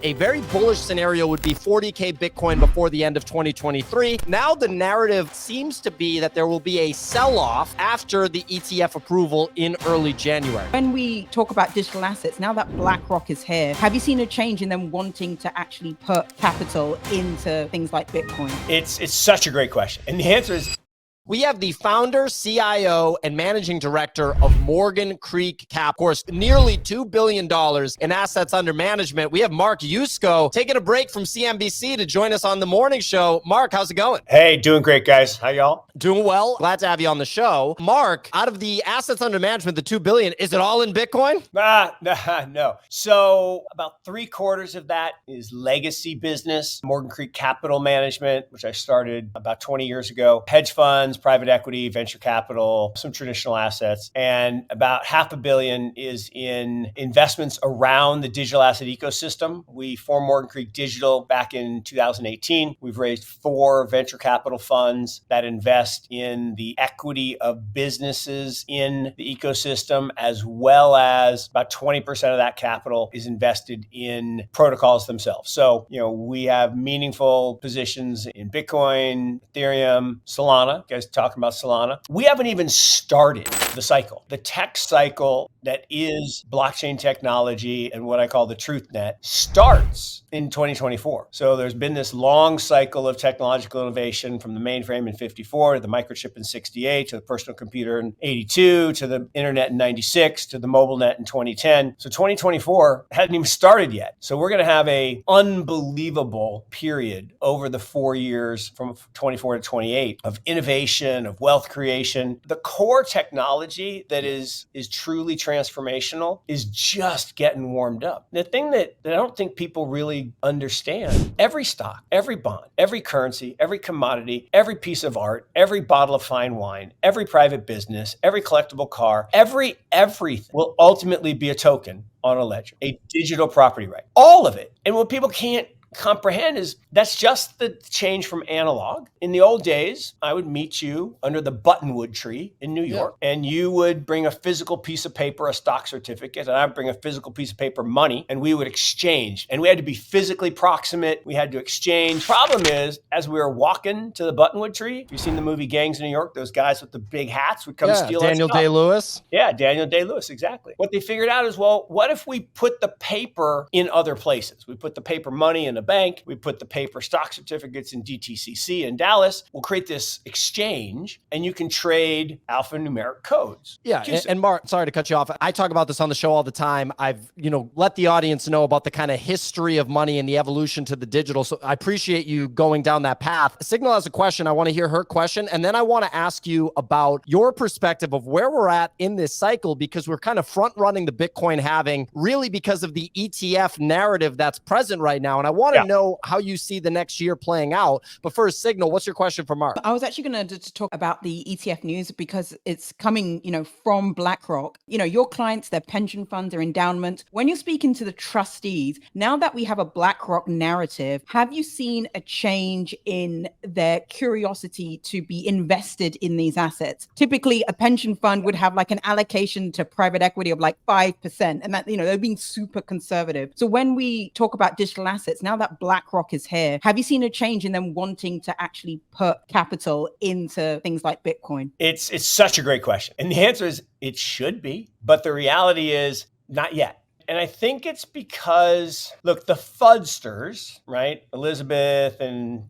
A very bullish scenario would be 40K Bitcoin before the end of 2023. Now the narrative seems to be that there will be a sell-off after the ETF approval in early January. When we talk about digital assets, now that BlackRock is here, have you seen a change in them wanting to actually put capital into things like Bitcoin? It's such a great question. And the answer is, we have the founder, CIO, and managing director of Morgan Creek Cap. Of course, nearly $2 billion in assets under management. We have Mark Yusko taking a break from CNBC to join us on the morning show. Mark, how's it going? hey, doing great, guys. How y'all? Doing well. Glad to have you on the show. Mark, out of the assets under management, the $2 billion, is it all in Bitcoin? No. So about 3/4 of that is legacy business, Morgan Creek Capital Management, which I started about 20 years ago, hedge funds, private equity, venture capital, some traditional assets, and about $500 million is in investments around the digital asset ecosystem. We formed Morgan Creek Digital back in 2018. We've raised 4 venture capital funds that invest in the equity of businesses in the ecosystem, as well as about 20% of that capital is invested in protocols themselves. So, we have meaningful positions in Bitcoin, Ethereum, Solana. You guys talking about Solana. We haven't even started the cycle, the tech cycle that is blockchain technology and what I call the truth net starts in 2024. So there's been this long cycle of technological innovation from the mainframe in 54 to the microchip in 68 to the personal computer in 82 to the internet in 96 to the mobile net in 2010. So 2024 hadn't even started yet. So we're going to have a unbelievable period over the 4 years from 24 to 28 of innovation, of wealth creation. The core technology that is truly transformational is just getting warmed up. The thing that I don't think people really understand, every stock, every bond, every currency, every commodity, every piece of art, every bottle of fine wine, every private business, every collectible car, everything will ultimately be a token on a ledger, a digital property right. All of it. And what people can't comprehend is that's just the change from analog. In the old days, I would meet you under the buttonwood tree in New York, and you would bring a physical piece of paper, a stock certificate, and I'd bring a physical piece of paper, money, and we would exchange. And we had to be physically proximate. We had to exchange. Problem is, as we were walking to the buttonwood tree, you've seen the movie Gangs in New York, those guys with the big hats would come steal our Daniel stuff. Day-Lewis. Yeah, Daniel Day-Lewis, exactly. What they figured out is, well, what if we put the paper in other places? We put the paper money in a bank. We put the paper stock certificates in DTCC in Dallas. We'll create this exchange, and you can trade alphanumeric codes. Yeah, and Mark, sorry to cut you off. I talk about this on the show all the time. I've, let the audience know about the kind of history of money and the evolution to the digital. So I appreciate you going down that path. Signal has a question. I want to hear her question. And then I want to ask you about your perspective of where we're at in this cycle, because we're kind of front running the Bitcoin halving really because of the ETF narrative that's present right now. And I want to know how you see the next year playing out. But first, Signal, what's your question for Mark? I was actually going to talk about the ETF news because it's coming, from BlackRock. Your clients, their pension funds, their endowments. When you're speaking to the trustees, now that we have a BlackRock narrative, have you seen a change in their curiosity to be invested in these assets? Typically, a pension fund would have like an allocation to private equity of like 5%. And that, they're being super conservative. So when we talk about digital assets, now that BlackRock is here, have you seen a change in them wanting to actually put capital into things like Bitcoin? It's such a great question. And the answer is it should be, but the reality is not yet. And I think it's because, look, the fudsters, right? Elizabeth and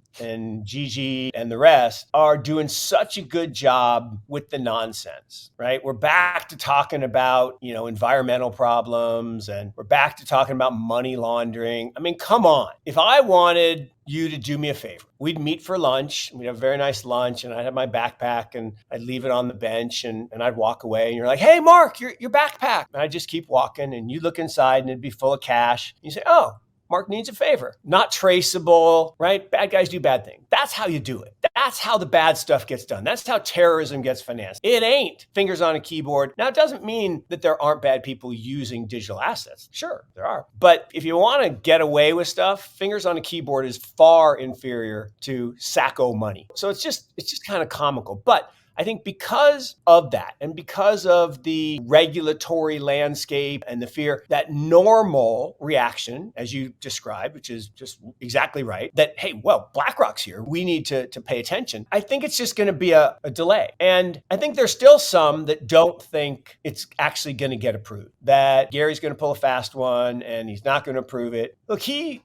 Gigi and the rest are doing such a good job with the nonsense, right? We're back to talking about, environmental problems, and we're back to talking about money laundering. I mean, come on. If I wanted you to do me a favor, we'd meet for lunch. We'd have a very nice lunch, and I'd have my backpack, and I'd leave it on the bench, and I'd walk away, and you're like, hey, Mark, your backpack. And I'd just keep walking, and you look inside, and it'd be full of cash. You say, oh, Mark needs a favor. Not traceable, right? Bad guys do bad things. That's how you do it. That's how the bad stuff gets done. That's how terrorism gets financed. It ain't fingers on a keyboard. Now, it doesn't mean that there aren't bad people using digital assets. Sure, there are. But if you want to get away with stuff, fingers on a keyboard is far inferior to Sacco money. So it's just kind of comical. But I think because of that and because of the regulatory landscape and the fear, that normal reaction, as you described, which is just exactly right, that, hey, well, BlackRock's here, we need to pay attention. I think it's just going to be a delay. And I think there's still some that don't think it's actually going to get approved, that Gary's going to pull a fast one and he's not going to approve it. Look, he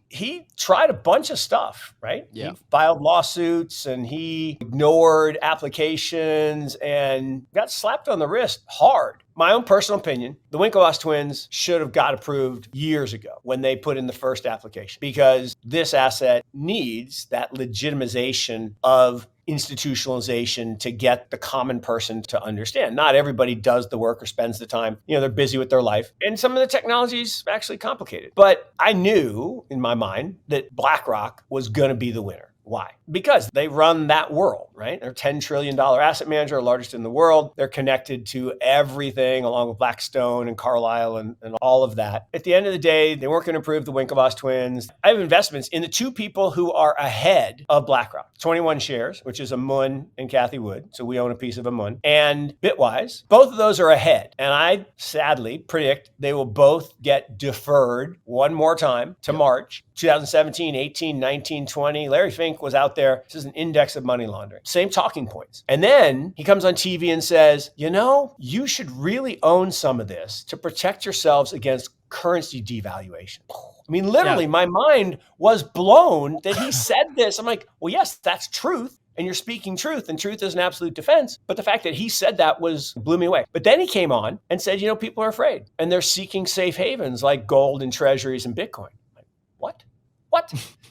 tried a bunch of stuff, right? Yeah. He filed lawsuits and he ignored applications and got slapped on the wrist hard. My own personal opinion, the Winklevoss twins should have got approved years ago when they put in the first application, because this asset needs that legitimization of institutionalization to get the common person to understand. Not everybody does the work or spends the time. They're busy with their life. And some of the technology is actually complicated. But I knew in my mind that BlackRock was going to be the winner. Why? Because they run that world, right? They're a $10 trillion asset manager, largest in the world. They're connected to everything along with Blackstone and Carlyle and all of that. At the end of the day, they weren't going to approve the Winklevoss twins. I have investments in the two people who are ahead of BlackRock. 21 Shares, which is Amun and Kathy Wood. So we own a piece of Amun. And Bitwise, both of those are ahead. And I sadly predict they will both get deferred one more time to March 2017, 18, 19, 20. Larry Fink was out there. This is an index of money laundering. Same talking points. And then he comes on TV and says, you should really own some of this to protect yourselves against currency devaluation. I mean, literally, my mind was blown that he said this. I'm like, well, yes, that's truth. And you're speaking truth, and truth is an absolute defense. But the fact that he said that blew me away. But then he came on and said, people are afraid and they're seeking safe havens like gold and treasuries and Bitcoin. Like, what?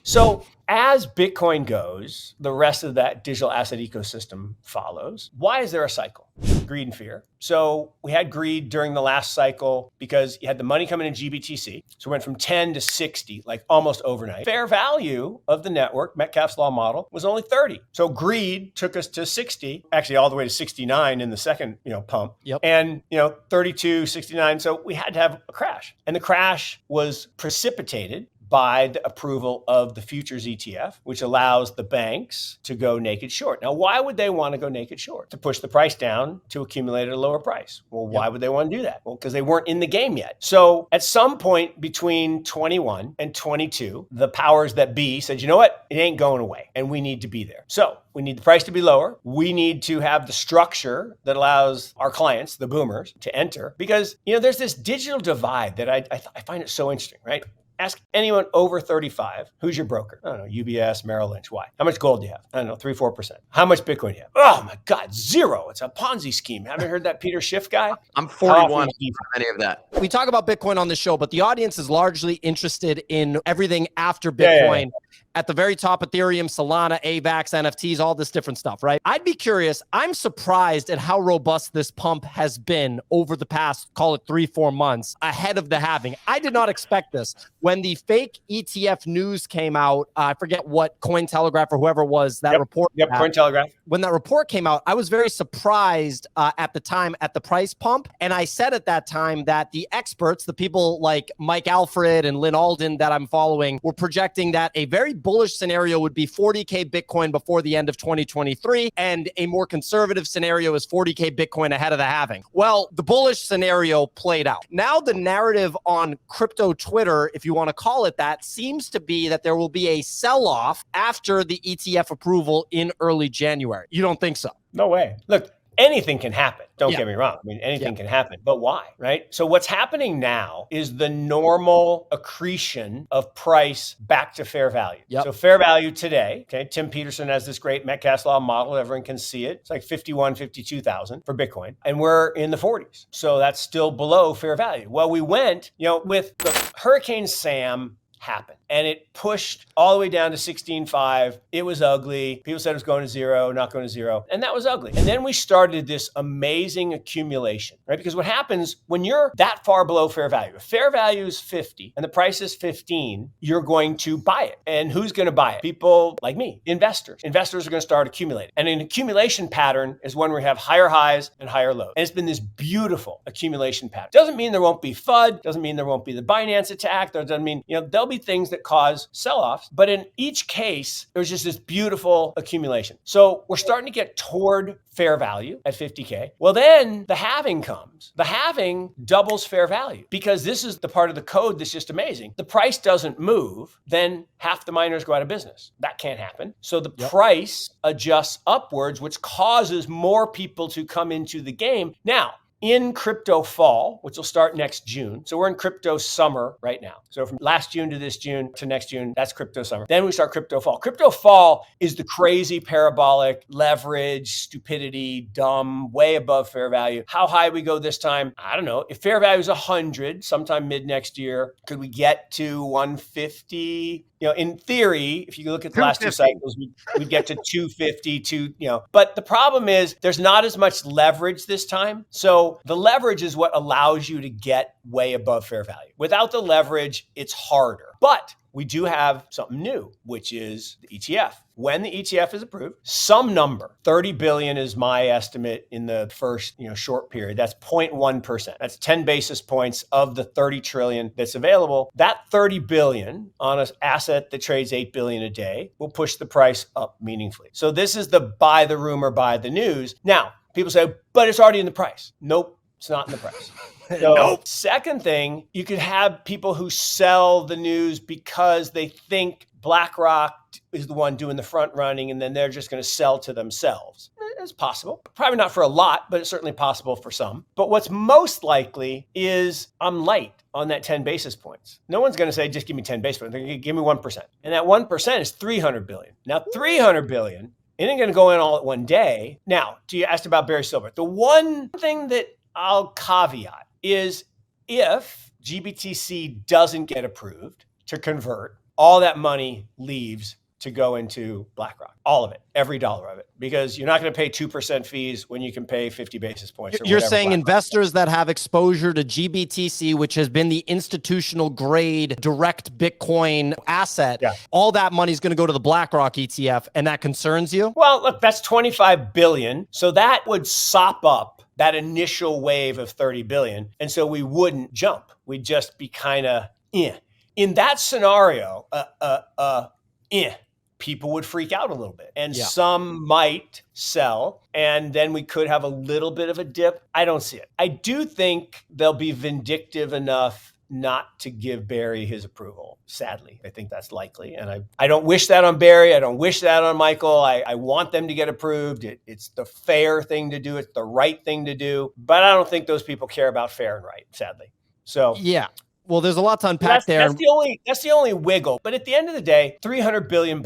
So as Bitcoin goes, the rest of that digital asset ecosystem follows. Why is there a cycle? Greed and fear. So we had greed during the last cycle because you had the money coming in GBTC. So it went from 10 to 60, like almost overnight. Fair value of the network, Metcalfe's law model, was only 30. So greed took us to 60, actually all the way to 69 in the second, pump. Yep. And, 32, 69. So we had to have a crash. And the crash was precipitated by the approval of the futures ETF, which allows the banks to go naked short. Now, why would they want to go naked short? To push the price down to accumulate at a lower price. Well, why would they want to do that? Well, because they weren't in the game yet. So at some point between 21 and 22, the powers that be said, you know what? It ain't going away and we need to be there. So we need the price to be lower. We need to have the structure that allows our clients, the boomers, to enter, because, there's this digital divide that I find it so interesting, right? Ask anyone over 35, who's your broker? I don't know, UBS, Merrill Lynch. Why? How much gold do you have? I don't know, 3-4%. How much Bitcoin do you have? Oh my God, zero. It's a Ponzi scheme. Haven't heard that Peter Schiff guy? I'm 41. Any of that. We talk about Bitcoin on the show, but the audience is largely interested in everything after Bitcoin. At the very top, Ethereum, Solana, AVAX, NFTs, all this different stuff, right? I'd be curious. I'm surprised at how robust this pump has been over the past, call it 3-4 months ahead of the halving. I did not expect this. When the fake ETF news came out, I forget what Cointelegraph or whoever it was that report. Yep, Cointelegraph. When that report came out, I was very surprised at the time at the price pump. And I said at that time that the experts, the people like Mike Alfred and Lynn Alden that I'm following, were projecting that a very bullish scenario would be 40K Bitcoin before the end of 2023. And a more conservative scenario is 40K Bitcoin ahead of the halving. Well, the bullish scenario played out. Now the narrative on crypto Twitter, if you want to call it that, seems to be that there will be a sell-off after the ETF approval in early January. You don't think so? No way. Look, anything can happen. Don't get me wrong. I mean, anything can happen, but why, right? So what's happening now is the normal accretion of price back to fair value. So fair value today, okay, Tim Peterson has this great Metcalfe's law model. Everyone can see it. It's like 51, 52,000 for Bitcoin. And we're in the 40s. So that's still below fair value. Well, we went, with the Hurricane Sam happened. And it pushed all the way down to 16.5. It was ugly. People said it was going to zero, not going to zero. And that was ugly. And then we started this amazing accumulation, right? Because what happens when you're that far below fair value, if fair value is 50 and the price is 15, you're going to buy it. And who's going to buy it? People like me, investors. Investors are going to start accumulating. And an accumulation pattern is when we have higher highs and higher lows. And it's been this beautiful accumulation pattern. Doesn't mean there won't be FUD. Doesn't mean there won't be the Binance attack. Doesn't mean, there'll be things that that cause sell-offs. But in each case, there was just this beautiful accumulation. So we're starting to get toward fair value at 50K. Well, then the halving comes. The halving doubles fair value because this is the part of the code that's just amazing. The price doesn't move, then half the miners go out of business. That can't happen. So the price adjusts upwards, which causes more people to come into the game. Now, in crypto fall, which will start next June. So we're in crypto summer right now. So from last June to this June to next June, that's crypto summer. Then we start crypto fall. Crypto fall is the crazy parabolic leverage, stupidity, dumb, way above fair value. How high we go this time? I don't know. If fair value is 100, sometime mid next year, could we get to 150? In theory, if you look at the last two cycles, we'd get to 250, but the problem is there's not as much leverage this time. So the leverage is what allows you to get way above fair value. Without the leverage, it's harder. But we do have something new, which is the ETF. When the ETF is approved, some number, 30 billion is my estimate in the first short period. That's 0.1%. That's 10 basis points of the 30 trillion that's available. That 30 billion on an asset that trades 8 billion a day will push the price up meaningfully. So this is the buy the rumor, buy the news. Now, people say, but it's already in the price. Nope, it's not in the price. So, second thing, you could have people who sell the news because they think BlackRock is the one doing the front running and then they're just going to sell to themselves. It's possible. Probably not for a lot, but it's certainly possible for some. But what's most likely is I'm light on that 10 basis points. No one's going to say, just give me 10 basis points. They're going to give me 1%. And that 1% is 300 billion. Now, 300 billion isn't going to go in all at one day. Now, you asked about Barry Silbert. The one thing that I'll caveat is if GBTC doesn't get approved to convert, all that money leaves to go into BlackRock. All of it, every dollar of it, because you're not going to pay 2% fees when you can pay 50 basis points. You're saying investors that have exposure to GBTC, which has been the institutional grade direct Bitcoin asset, all that money is going to go to the BlackRock ETF, and that concerns you? Well, look, that's 25 billion. So that would sop up that initial wave of 30 billion. And so we wouldn't jump. We'd just be kind of, In that scenario, people would freak out a little bit and some might sell and then we could have a little bit of a dip. I don't see it. I do think they'll be vindictive enough not to give Barry his approval. Sadly, I think that's likely. And I don't wish that on Barry. I don't wish that on Michael. I want them to get approved. It's the fair thing to do. It's the right thing to do. But I don't think those people care about fair and right, sadly. So well, there's a lot to unpack there. That's the only wiggle. But at the end of the day, $300 billion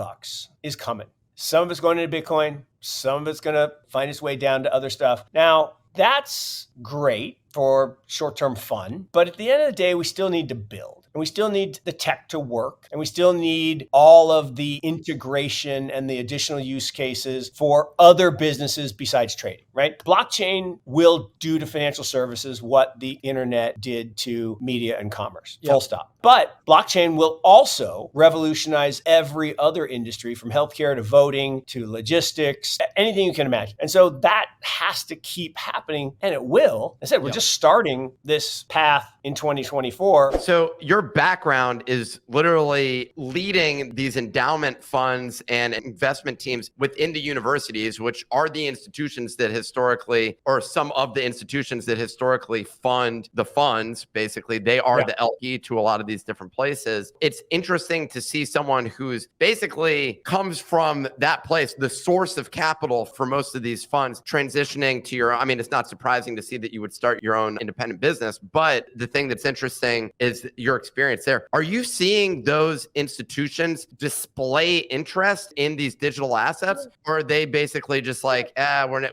is coming. Some of it's going into Bitcoin. Some of it's going to find its way down to other stuff. Now, that's great for short-term fun. But at the end of the day, we still need to build. And we still need the tech to work. And we still need all of the integration and the additional use cases for other businesses besides trading, right? Blockchain will do to financial services what the internet did to media and commerce, full stop. But blockchain will also revolutionize every other industry from healthcare to voting to logistics, anything you can imagine. And so that has to keep happening, and it will. I said, we're just starting this path in 2024. So your background is literally leading these endowment funds and investment teams within the universities, which are the institutions that historically, or some of the institutions that historically fund the funds. Basically, they are the LP to a lot of these different places. It's interesting to see someone who's basically comes from that place, the source of capital for most of these funds, transitioning to your, I mean, it's not surprising to see that you would start your own independent business, but the thing that's interesting is your experience there. Are you seeing those institutions display interest in these digital assets, or are they basically just like,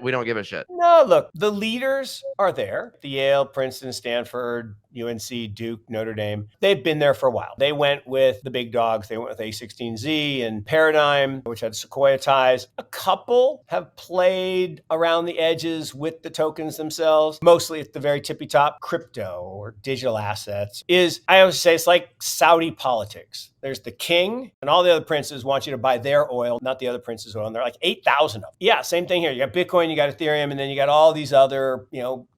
we don't give a shit? No, look, the leaders are there. The Yale, Princeton, Stanford, UNC, Duke, Notre Dame. They've been there for a while. They went with the big dogs. They went with A16Z and Paradigm, which had Sequoia ties. A couple have played around the edges with the tokens themselves, mostly at the very tippy top. Crypto or digital assets I always say it's like Saudi politics. There's the king, and all the other princes want you to buy their oil, not the other prince's oil. And they're like 8,000 of them. Yeah, same thing here. You got Bitcoin, you got Ethereum, and then you got all these other,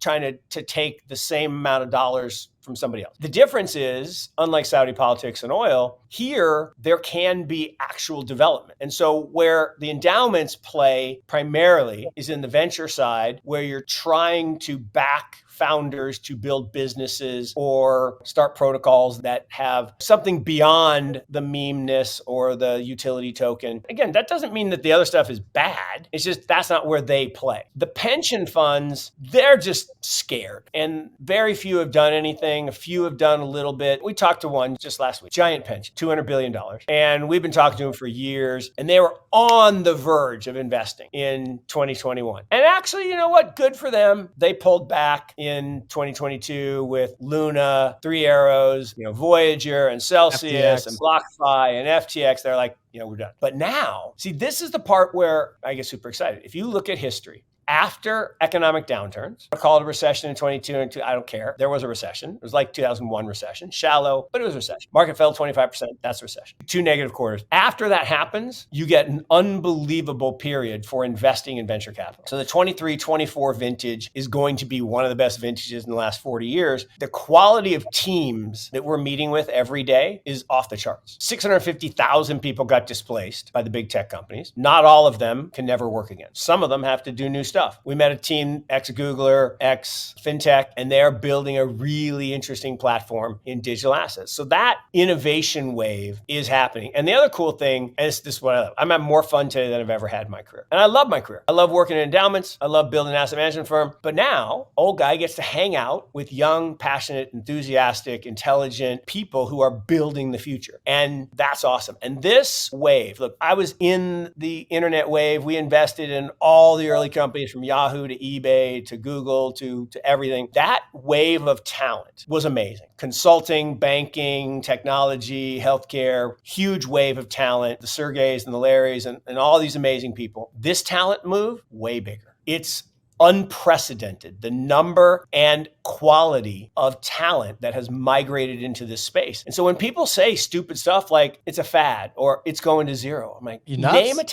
trying to take the same amount of dollars from somebody else. The difference is, unlike Saudi politics and oil, here there can be actual development. And so where the endowments play primarily is in the venture side, where you're trying to back founders to build businesses or start protocols that have something beyond the meme-ness or the utility token. Again, that doesn't mean that the other stuff is bad. It's just that's not where they play. The pension funds, they're just scared. And very few have done anything. A few have done a little bit. We talked to one just last week, giant pension, $200 billion. And we've been talking to them for years. And they were on the verge of investing in 2021. And actually, you know what? Good for them. They pulled back in 2022 with Luna, Three Arrows, Voyager and Celsius FTX. and BlockFi and FTX. They're like, we're done. But now, see, this is the part where I get super excited. If you look at history, after economic downturns, I called a recession in 22 and I don't care. There was a recession. It was like 2001 recession, shallow, but it was a recession. Market fell 25%. That's a recession. 2 negative quarters. After that happens, you get an unbelievable period for investing in venture capital. So the 23-24 vintage is going to be one of the best vintages in the last 40 years. The quality of teams that we're meeting with every day is off the charts. 650,000 people got displaced by the big tech companies. Not all of them can never work again. Some of them have to do new stuff. We met a team, ex-Googler, ex-FinTech, and they're building a really interesting platform in digital assets. So that innovation wave is happening. And the other cool thing, and this is what I love, I'm having more fun today than I've ever had in my career. And I love my career. I love working in endowments. I love building an asset management firm. But now, old guy gets to hang out with young, passionate, enthusiastic, intelligent people who are building the future. And that's awesome. And this wave, look, I was in the internet wave. We invested in all the early companies from Yahoo to eBay to Google to everything. That wave of talent was amazing. Consulting, banking, technology, healthcare, huge wave of talent, the Sergeys and the Larrys and all these amazing people. This talent move, way bigger. It's unprecedented, the number and quality of talent that has migrated into this space. And so when people say stupid stuff like it's a fad or it's going to zero, I'm like, name a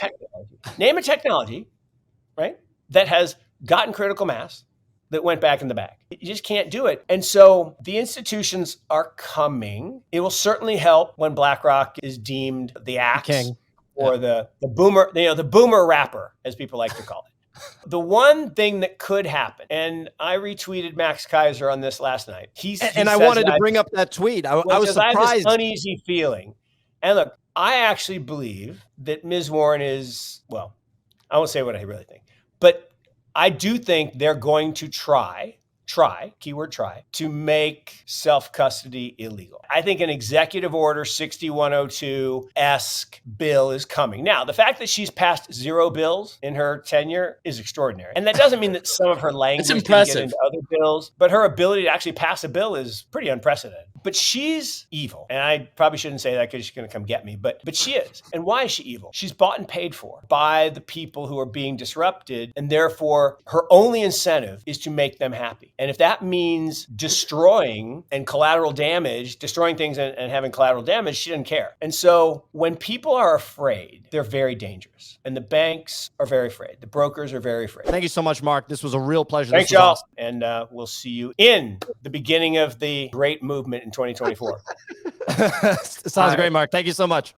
technology, right, that has gotten critical mass that went back in the bag. You just can't do it. And so the institutions are coming. It will certainly help when BlackRock is deemed the axe or the boomer, the boomer rapper, as people like to call it. The one thing that could happen, and I retweeted Max Kaiser on this last night. And I wanted to bring up that tweet. I was surprised. I have this uneasy feeling. And look, I actually believe that Ms. Warren is, well, I won't say what I really think, but I do think they're going to try, keyword try, to make self-custody illegal. I think an executive order 6102-esque bill is coming. Now, the fact that she's passed 0 bills in her tenure is extraordinary. And that doesn't mean that some of her language didn't get into other bills, but her ability to actually pass a bill is pretty unprecedented. But she's evil. And I probably shouldn't say that because she's going to come get me, but she is. And why is she evil? She's bought and paid for by the people who are being disrupted, and therefore her only incentive is to make them happy. And if that means destroying and collateral damage, destroying things and having collateral damage, she doesn't care. And so when people are afraid, they're very dangerous. And the banks are very afraid. The brokers are very afraid. Thank you so much, Mark. This was a real pleasure. Thanks, y'all. Awesome. And we'll see you in the beginning of the great movement in 2024. Sounds great, Mark. Thank you so much.